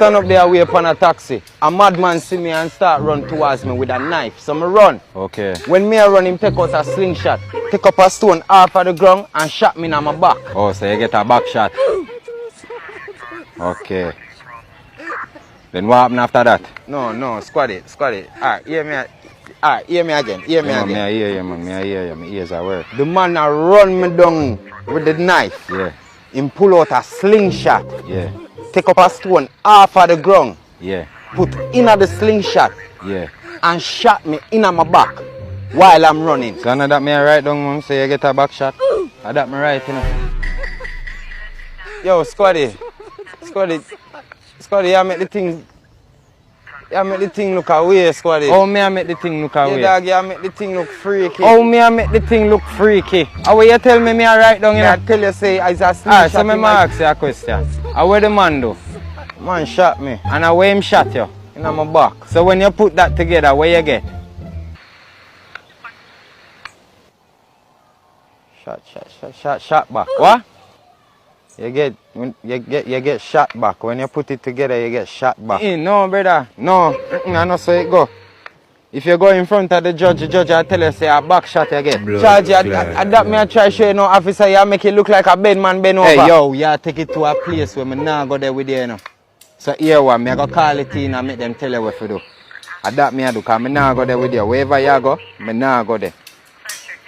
stand up there wait upon a taxi. A madman see me and start run towards me with a knife. So me run. Okay. When me a run, him take out a slingshot, take up a stone off of the ground and shot me in my back. Oh, so you get a back shot. Okay. Then what happened after that? No, squad it. Alright, hear me again. Me I hear you, man. Me I hear you. My ears are work. The man a run me down with the knife. Yeah. Him pull out a slingshot. Yeah. Take up a stone off of the ground. Yeah. Put in the slingshot. Yeah. And shot me in my back while I'm running. So now that me I write down, man, so you get a back shot. I that me right, you know. Yo, Squaddy, you make the thing look away, Squaddy. Oh, me I make the thing look away. Yeah, dog, you make the thing look freaky. Oh, me I make the thing look freaky. How will you tell me I write down, you know? I tell you, say, it's a slingshot. Alright, so me ask you a question. How where the man do? Man shot me. And how where him shot you? In my back. So when you put that together, where you get? Shot back. What? You get shot back. When you put it together, you get shot back. No, brother. No. I know so it go. If you go in front of the judge will tell you say a back shot you get. Charge you, that me I try show you no officer, you make it look like a bed man bend over. Hey yo, you take it to a place where me nah go there with you, you know. So here one, me I go call it in and make them tell you what to do. And that me I do, cause me nah go there with you. Wherever you go, me nah go there.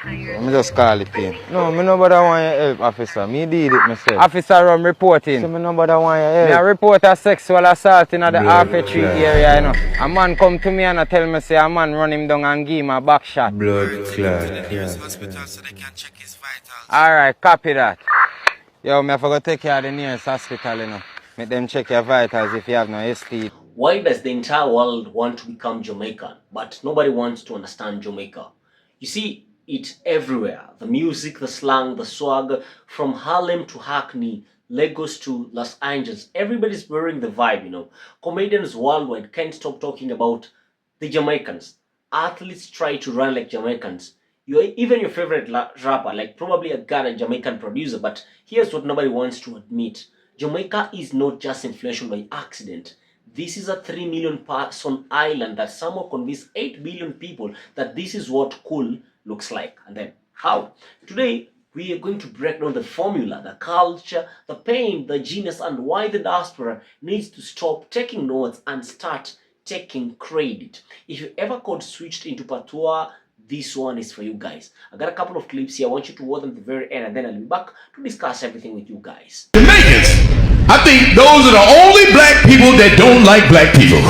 Me just call it in. No, me nobody want your help, officer. Me did it myself. Officer reporting. So me nobody want your help. Me I report a sexual assault in the RP3 area, you know. A man come to me and I tell me say a man run him down and give him a back shot. Blood clot. Alright, copy that. Yo, me I forgot to take care of the nearest hospital, you know. Make them check your vitals if you have no ST. Why does the entire world want to become Jamaican, but nobody wants to understand Jamaica? You see it everywhere. The music, the slang, the swag, from Harlem to Hackney, Lagos to Los Angeles. Everybody's wearing the vibe, you know. Comedians worldwide can't stop talking about the Jamaicans. Athletes try to run like Jamaicans. Even your favorite rapper, like probably a Ghana Jamaican producer, but here's what nobody wants to admit. Jamaica is not just influential by accident. This is a 3 million person island that somehow convinced 8 billion people that this is what cool looks like. And then how? Today, we are going to break down the formula, the culture, the pain, the genius, and why the diaspora needs to stop taking notes and start taking credit. If you ever got switched into Patois, this one is for you guys. I got a couple of clips here. I want you to watch them at the very end, and then I'll be back to discuss everything with you guys. Jamaicans, I think those are the only black people that don't like black people.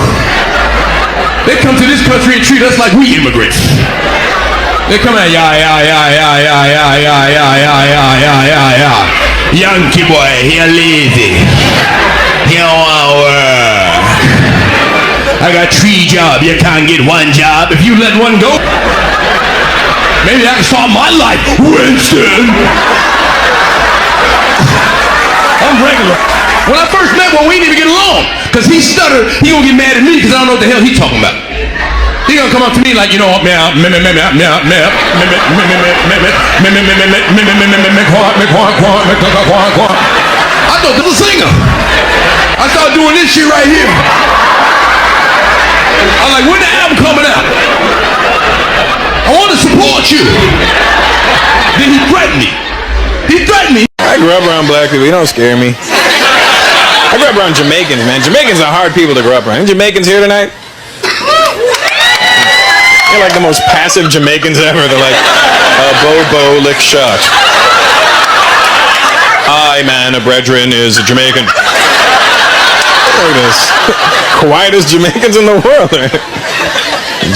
They come to this country and treat us like we immigrants. They come out, yeah. Yankee boy, he lazy. He don't want work. I got 3 jobs, you can't get 1 job. If you let one go, maybe I can solve my life, Winston. I'm regular. When I first met one, we didn't even get along. Because he stuttered, he gonna get mad at me because I don't know what the hell he's talking about. He gonna come up to me like, you know, I thought this was a singer. I started doing this shit right here. I'm like, when the album coming out? I want to support you. Then he threatened me. I grew up around black people. You don't scare me. I grew up around Jamaicans, man. Jamaicans are hard people to grow up around. Any Jamaicans here tonight? They're like the most passive Jamaicans ever. They're like, Bobo lick shot. I, man, a brethren is a Jamaican. Look at this. Quietest Jamaicans in the world.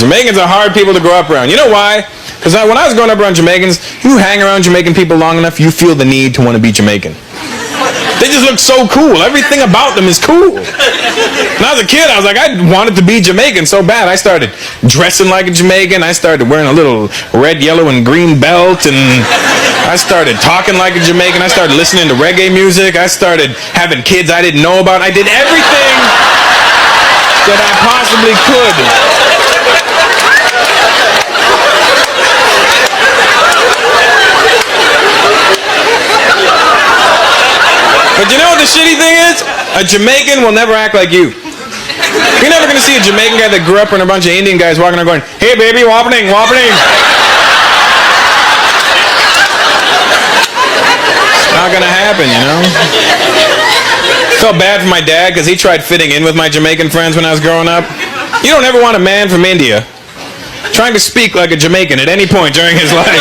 Jamaicans are hard people to grow up around. You know why? Because when I was growing up around Jamaicans, you hang around Jamaican people long enough, you feel the need to want to be Jamaican. They just look so cool. Everything about them is cool. When I was a kid, I was like, I wanted to be Jamaican so bad. I started dressing like a Jamaican. I started wearing a little red, yellow, and green belt. And I started talking like a Jamaican. I started listening to reggae music. I started having kids I didn't know about. I did everything that I possibly could. But you know what the shitty thing is? A Jamaican will never act like you. You're never gonna see a Jamaican guy that grew up with a bunch of Indian guys walking around going, "Hey baby, whopping, whopping." It's not gonna happen, you know? Felt bad for my dad because he tried fitting in with my Jamaican friends when I was growing up. You don't ever want a man from India trying to speak like a Jamaican at any point during his life.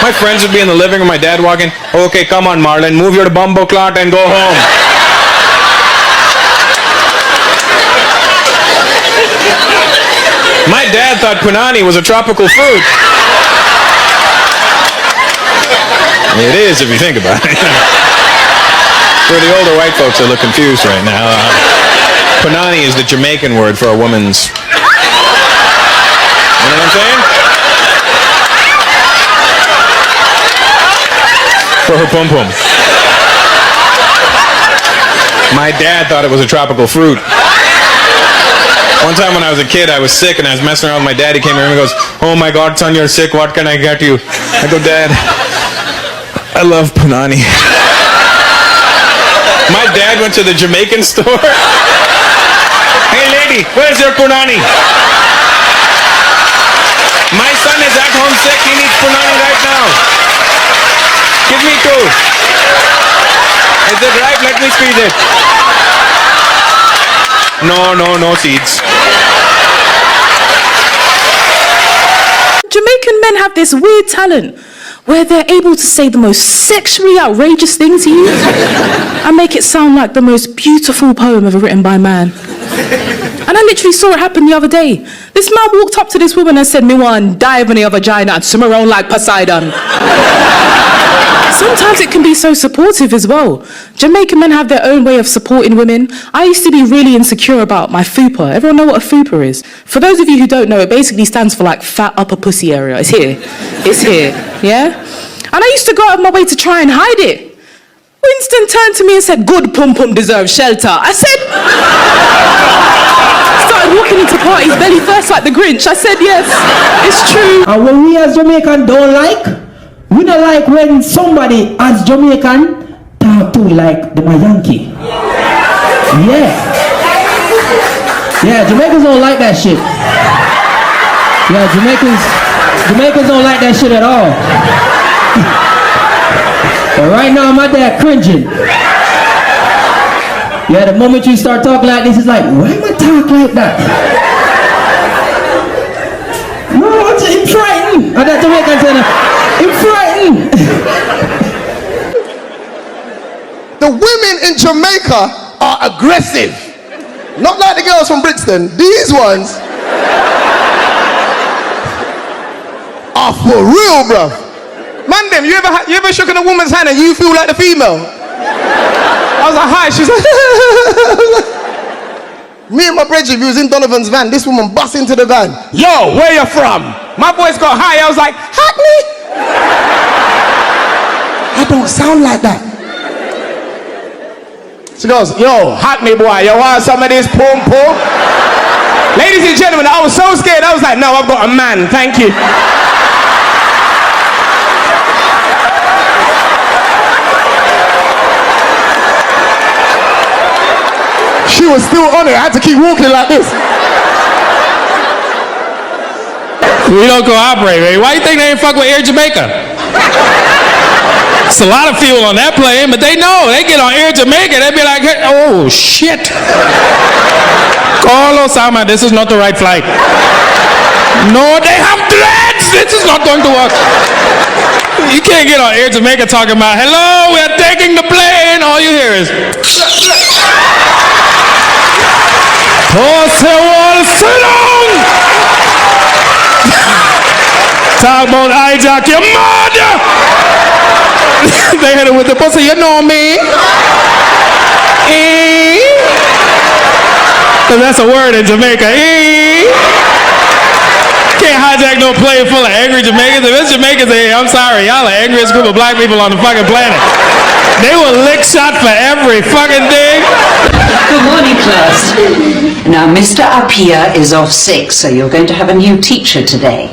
My friends would be in the living room, my dad walking, "Okay, come on Marlon, move your bumbo clot and go home." My dad thought punani was a tropical fruit. It is if you think about it. For the older white folks that look confused right now, punani is the Jamaican word for a woman's... You know what I'm saying? For her pum-pum. My dad thought it was a tropical fruit. One time when I was a kid, I was sick and I was messing around with my dad. He came here and he goes, "Oh my God, son, you're sick. What can I get you?" I go, "Dad, I love punani." My dad went to the Jamaican store. "Hey lady, where's your punani?" "My son is at home sick. He needs punani right now. Give me two." "Is it ripe? Let me squeeze it." No seeds. Jamaican men have this weird talent where they're able to say the most sexually outrageous thing to you and make it sound like the most beautiful poem ever written by a man. And I literally saw it happen the other day. This man walked up to this woman and said, "Me want dive in your vagina and swim around like Poseidon." Sometimes it can be so supportive as well. Jamaican men have their own way of supporting women. I used to be really insecure about my fupa. Everyone know what a fupa is? For those of you who don't know, it basically stands for like fat upper pussy area. It's here. It's here. Yeah? And I used to go out of my way to try and hide it. Winston turned to me and said, "Good pum-pum deserves shelter." I said... Started walking into parties belly first like the Grinch. I said, yes, it's true. And when we as Jamaican don't like, we don't like when somebody as Jamaican talk to like the Yankee. Yeah, Jamaicans don't like that shit. Yeah, Jamaicans don't like that shit at all. But right now, my dad cringing. Yeah, the moment you start talking like this, it's like, why am I talk like that? No, I'm frightened. And that Jamaican saying, I'm frightened. The women in Jamaica are aggressive. Not like the girls from Brixton. These ones are for real, bruv. Man, them, you ever shook in a woman's hand and you feel like the female? I was like, "Hi." She's like, me and my brethren, we was in Donovan's van. This woman bust into the van. "Yo, where you from?" My voice got high. I was like, "Hackney." I don't sound like that. She goes, "Yo, Hackney boy, you want some of this pum pum?" Ladies and gentlemen, I was so scared. I was like, "No, I've got a man, thank you." She was still on it. I had to keep walking like this. We don't cooperate, baby. Why you think they ain't fuck with Air Jamaica? It's a lot of fuel on that plane, but they know. They get on Air Jamaica, they be like, "Oh, shit. Call Osama, this is not the right flight." "No, they have dreads. This is not going to work." You can't get on Air Jamaica talking about, "Hello, we're taking the plane." All you hear is... Sit down! Talk about hijack your mother! They hit it with the pussy, you know me? Cause that's a word in Jamaica. Can't hijack no plane full of angry Jamaicans. If it's Jamaicans, I'm sorry, y'all the angriest group of black people on the fucking planet. They will lick shot for every fucking thing. Good morning, class. Now, Mr. Appiah is off sick, so you're going to have a new teacher today.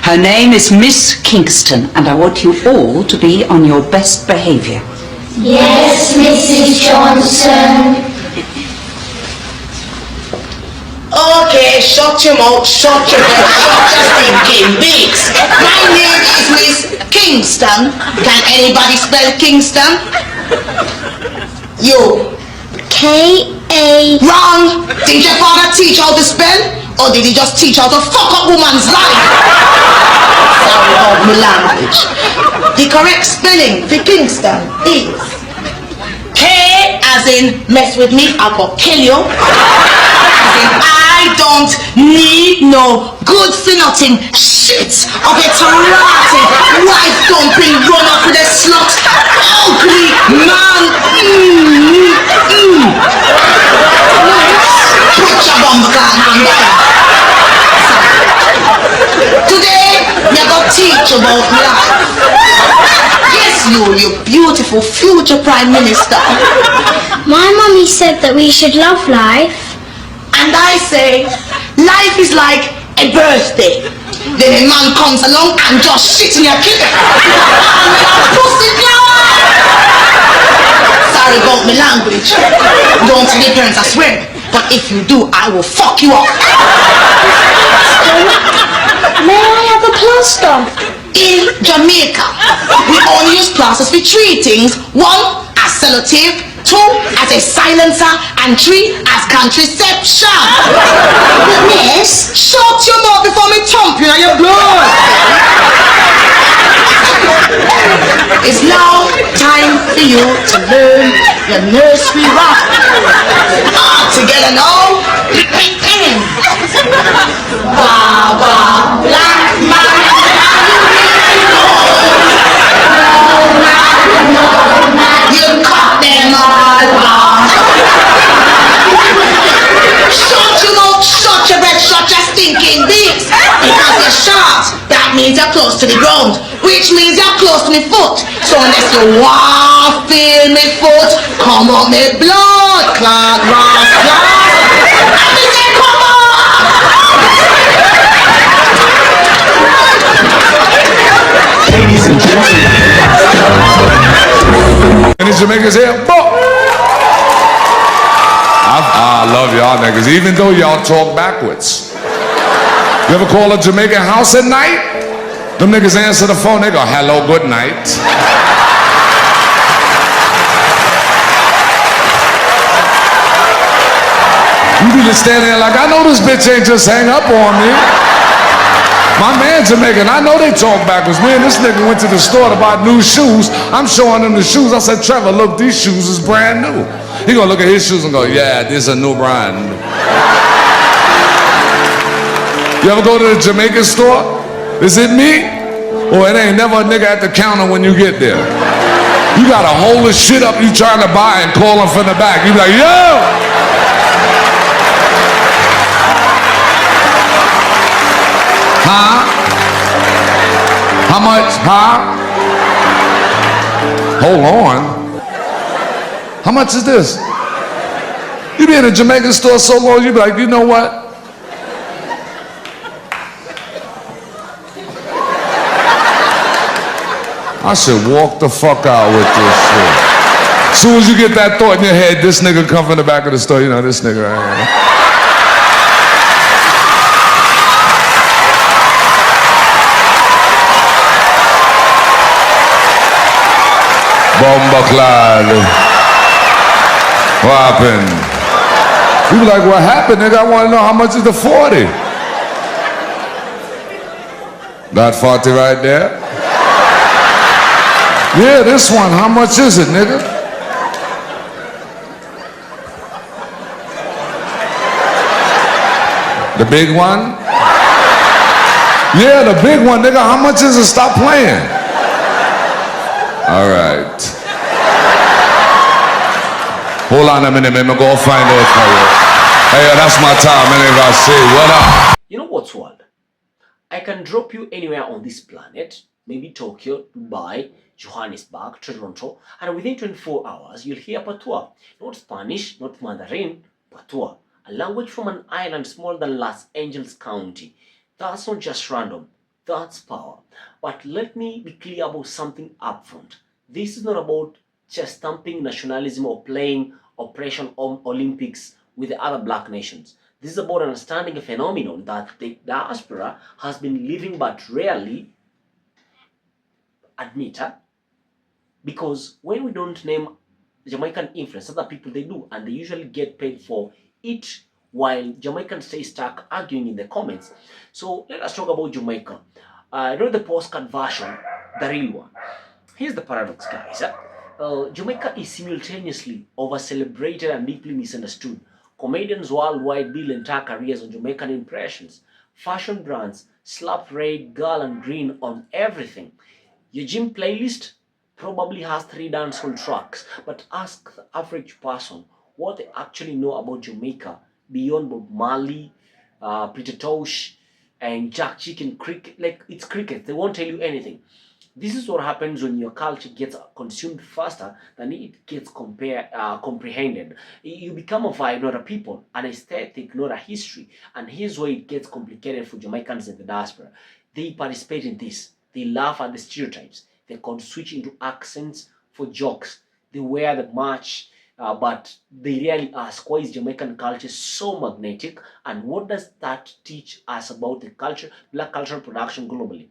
Her name is Miss Kingston, and I want you all to be on your best behavior. Yes, Mrs. Johnson. Okay, shut your mouth, shut your mouth, shut your stinking beaks. My name is Miss Kingston. Can anybody spell Kingston? You. K-A... Wrong! Did your father teach how to spell? Or did he just teach how to fuck up woman's life? Sorry about my language. The correct spelling for Kingston is K as in mess with me, I go kill you. As in I don't need no good for nothing shit of a rotten wife dumping run off with a slut ugly man. Put your bumper hand down. Today we're gonna teach about life. Yes, you beautiful future Prime Minister. My mummy said that we should love life. And I say, life is like a birthday. Then a man comes along and just shits in your cake. Pussy flower! Sorry about my language. Don't tell your parents I swear. But if you do, I will fuck you up. May I have a plaster? In Jamaica, we only use plasters for three things. 1, as sellotape. 2, as a silencer. And 3, as contraception. Miss? Shut your mouth before me thump you and your blood. It's now time for you to learn your nursery rhyme. All together now. Baba, black man. You cut them all off. Shut your mouth, shut your breath, shut your stinking beaks. Because you're short, that means you're close to the ground, which means you're close to my foot. So unless you want to feel my foot, come on me blood clot, rock, I me say come on. Ladies and gentlemen. Any Jamaicans here? I love y'all niggas, even though y'all talk backwards. You ever call a Jamaican house at night? Them niggas answer the phone, they go, hello, good night. You be just standing there like, I know this bitch ain't just hang up on me. My man Jamaican, I know they talk backwards. Me and this nigga went to the store to buy new shoes. I'm showing him the shoes. I said, Trevor, look, these shoes is brand new. He gonna look at his shoes and go, yeah, this is a new brand. You ever go to the Jamaican store? Is it me? Or it ain't never a nigga at the counter when you get there? You gotta hold the shit up you trying to buy and call him from the back. You be like, yo! Huh? How much? Huh? Hold on. How much is this? You be in a Jamaican store so long, you be like, you know what? I should walk the fuck out with this shit. As soon as you get that thought in your head, this nigga come from the back of the store, you know, this nigga right here. Bombaclad. What happened? You be like, what happened, nigga? I want to know how much is the 40? That 40 right there? Yeah, this one. How much is it, nigga? The big one? Yeah, the big one, nigga. How much is it? Stop playing. All right. Hold on a minute, man. Go find out for you. Hey, that's my time. Anyway, I say, what up? You know what's what? I can drop you anywhere on this planet, maybe Tokyo, Dubai, Johannesburg, Toronto, and within 24 hours, you'll hear Patois. Not Spanish, not Mandarin, Patois. A language from an island smaller than Los Angeles County. That's not just random. That's power. But let me be clear about something upfront. This is not about chest thumping nationalism or playing Operation Olympics with the other black nations. This is about understanding a phenomenon that the diaspora has been living but rarely admit. Because when we don't name Jamaican influence, other people they do, and they usually get paid for it, while Jamaicans stay stuck arguing in the comments. So let us talk about Jamaica. I wrote the postcard version, the real one. Here's the paradox, guys. Jamaica is simultaneously over-celebrated and deeply misunderstood. Comedians worldwide build entire careers on Jamaican impressions. Fashion brands slap red, girl, and green on everything. Your gym playlist probably has 3 dancehall tracks, but ask the average person what they actually know about Jamaica beyond Bob Marley, Patois, and Jack Chicken cricket. Like, it's cricket. They won't tell you anything. This is what happens when your culture gets consumed faster than it gets comprehended. You become a vibe, not a people, an aesthetic, not a history. And here's where it gets complicated for Jamaicans in the diaspora. They participate in this. They laugh at the stereotypes. They can switch into accents for jokes. They wear the march, but they rarely ask, why is Jamaican culture so magnetic? And what does that teach us about the culture, black cultural production globally?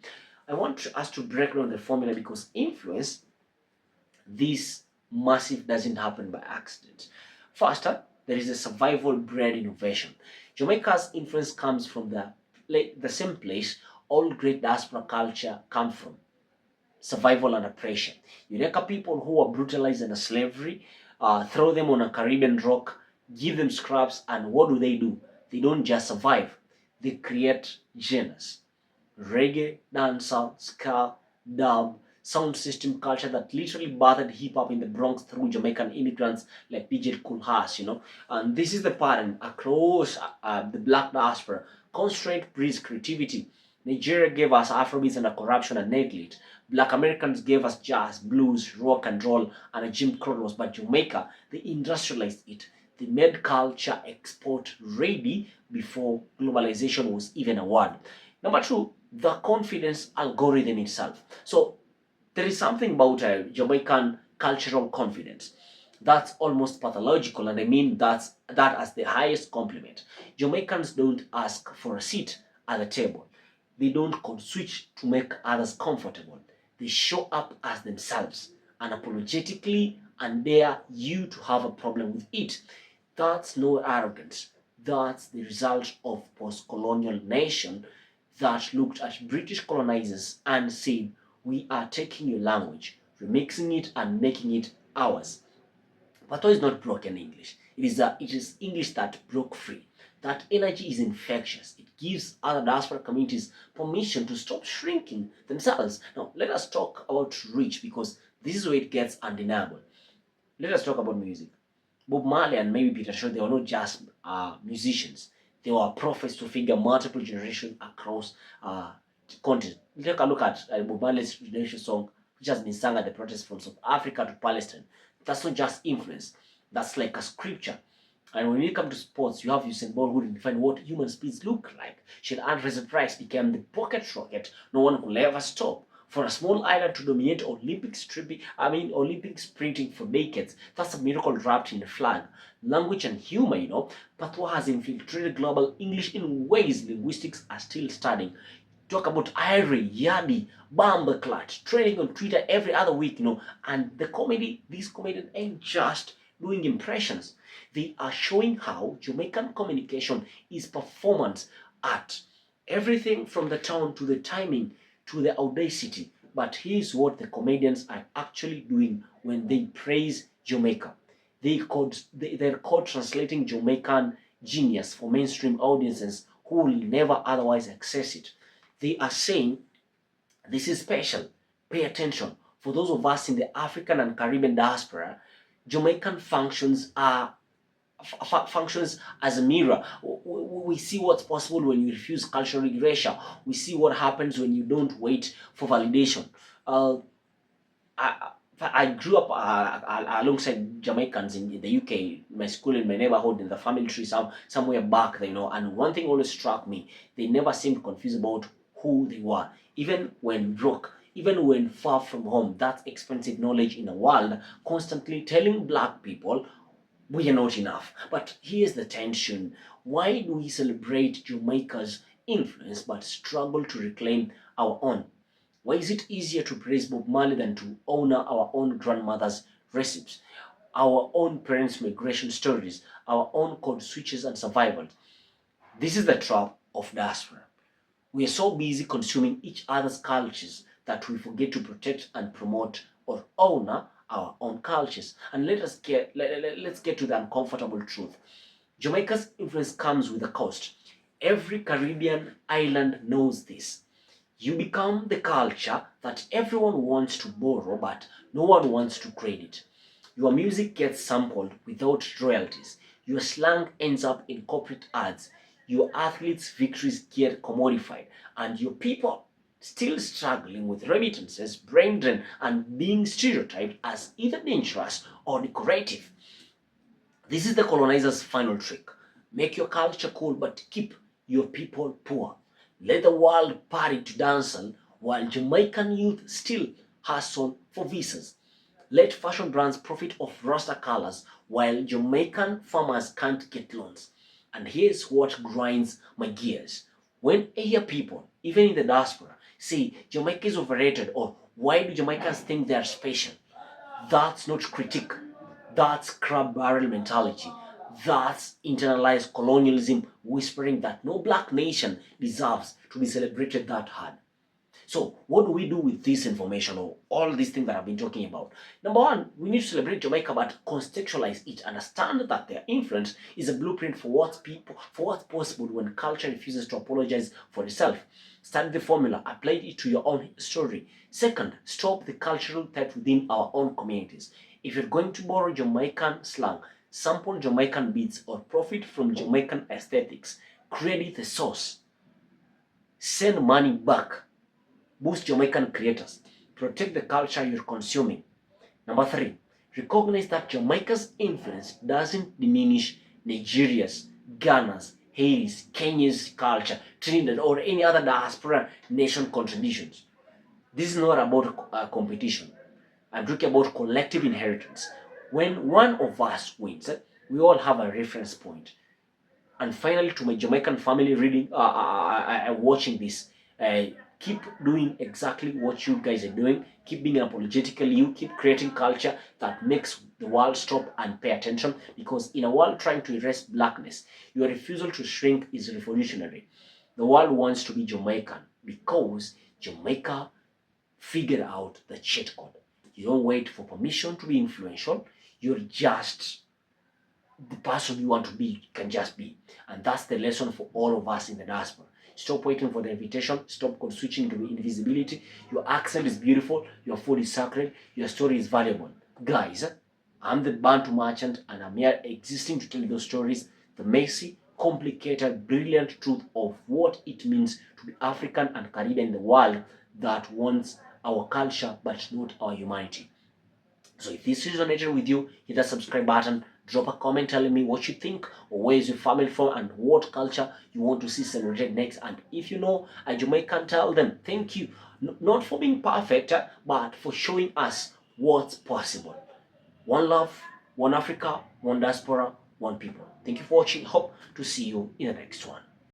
I want us to break down the formula because influence, this massive, doesn't happen by accident. First, there is a survival-bred innovation. Jamaica's influence comes from the same place all great diaspora culture come from: survival and oppression. You take people who are brutalized under slavery, throw them on a Caribbean rock, give them scraps, and what do? They don't just survive, they create genres. Reggae, dancehall, ska, dub, sound system culture that literally birthed hip-hop in the Bronx through Jamaican immigrants like DJ Kool Herc, And this is the pattern across the black diaspora. Constraint breeds creativity. Nigeria gave us Afrobeats and corruption and neglect. Black Americans gave us jazz, blues, rock and roll, and a Jim Crow laws. But Jamaica, they industrialized it. They made culture export ready before globalization was even a word. Number 2, the confidence algorithm itself. So there is something about Jamaican cultural confidence that's almost pathological, and I mean that as the highest compliment. Jamaicans don't ask for a seat at the table. They don't code switch to make others comfortable. They show up as themselves, unapologetically, and dare you to have a problem with it. That's no arrogance. That's the result of post-colonial nation that looked at British colonizers and said, we are taking your language, remixing it and making it ours. Patois is not broken English. It is English that broke free. That energy is infectious. It gives other diaspora communities permission to stop shrinking themselves. Now, let us talk about reach, because this is where it gets undeniable. Let us talk about music. Bob Marley and maybe Peter Shaw, they were not just musicians. They were prophets to figure multiple generations across the continent. Take a look at Bob Marley's redemption song, which has been sung at the protests from South Africa to Palestine. That's not just influence. That's like a scripture. And when you come to sports, you have Usain Bolt who defined what human speeds look like. Sheldon Price became the pocket rocket no one could ever stop. For a small island to dominate Olympic sprinting for decades, that's a miracle wrapped in a flag. Language and humor, Patois has infiltrated global English in ways linguistics are still studying. Talk about Irie, Yadi, Bumbleclat, training on Twitter every other week, and these comedians ain't just doing impressions. They are showing how Jamaican communication is performance art. Everything from the tone to the timing to the audacity. But here's what the comedians are actually doing when they praise Jamaica. They're called translating Jamaican genius for mainstream audiences who will never otherwise access it. They are saying, this is special, pay attention. For those of us in the African and Caribbean diaspora, Jamaican functions as a mirror. We see what's possible when you refuse cultural erasure. We see what happens when you don't wait for validation. I grew up alongside Jamaicans in the UK, my school, in my neighborhood, in the family tree, somewhere back there, and one thing always struck me. They never seemed confused about who they were. Even when broke, even when far from home. That's expensive knowledge in a world constantly telling black people we are not enough. But here's the tension. Why do we celebrate Jamaica's influence but struggle to reclaim our own? Why is it easier to praise Bob Marley than to honor our own grandmother's recipes, our own parents' migration stories, our own code switches and survival? This is the trap of diaspora. We are so busy consuming each other's cultures that we forget to protect and promote or honor our own cultures. And let's get to the uncomfortable truth. Jamaica's influence comes with a cost. Every Caribbean island knows this. You become the culture that everyone wants to borrow, but no one wants to credit. Your music gets sampled without royalties. Your slang ends up in corporate ads. Your athletes' victories get commodified. And your people still struggling with remittances, brain drain, and being stereotyped as either dangerous or decorative. This is the colonizer's final trick. Make your culture cool, but keep your people poor. Let the world party to dancehall while Jamaican youth still hustle for visas. Let fashion brands profit off Rasta colors while Jamaican farmers can't get loans. And here's what grinds my gears. When I hear people, even in the diaspora, say Jamaica is overrated or why do Jamaicans think they are special? That's not critique. That's crab barrel mentality. That's internalized colonialism whispering that no black nation deserves to be celebrated that hard. So what do we do with this information or all these things that I've been talking about? Number one, we need to celebrate Jamaica but contextualize it. Understand that their influence is a blueprint for what's possible when culture refuses to apologize for itself. Study the formula, apply it to your own story. Second, stop the cultural theft within our own communities. If you're going to borrow Jamaican slang, sample Jamaican beats, or profit from Jamaican aesthetics, credit the source. Send money back. Boost Jamaican creators. Protect the culture you're consuming. Number three, recognize that Jamaica's influence doesn't diminish Nigeria's, Ghana's, Haiti's, Kenya's culture, Trinidad, or any other diaspora nation contributions. This is not about competition. I'm talking about collective inheritance. When one of us wins, we all have a reference point. And finally, to my Jamaican family reading, watching this, keep doing exactly what you guys are doing. Keep being apologetical. You keep creating culture that makes the world stop and pay attention. Because in a world trying to erase blackness, your refusal to shrink is revolutionary. The world wants to be Jamaican because Jamaica figured out the cheat code. You don't wait for permission to be influential. You're just the person you want to be. You can just be. And that's the lesson for all of us in the diaspora. Stop waiting for the invitation. Stop code switching to invisibility. Your accent is beautiful. Your food is sacred. Your story is valuable. Guys, I'm the Bantu merchant and I'm here existing to tell those stories. The messy, complicated, brilliant truth of what it means to be African and Caribbean in the world that wants our culture but not our humanity. So if this resonated with you, hit the subscribe button, drop a comment telling me what you think or where is your family from and what culture you want to see celebrated next. And if you know a Jamaican, tell them thank you, not for being perfect, but for showing us what's possible. One love, one Africa, one diaspora, one people. Thank you for watching. Hope to see you in the next one.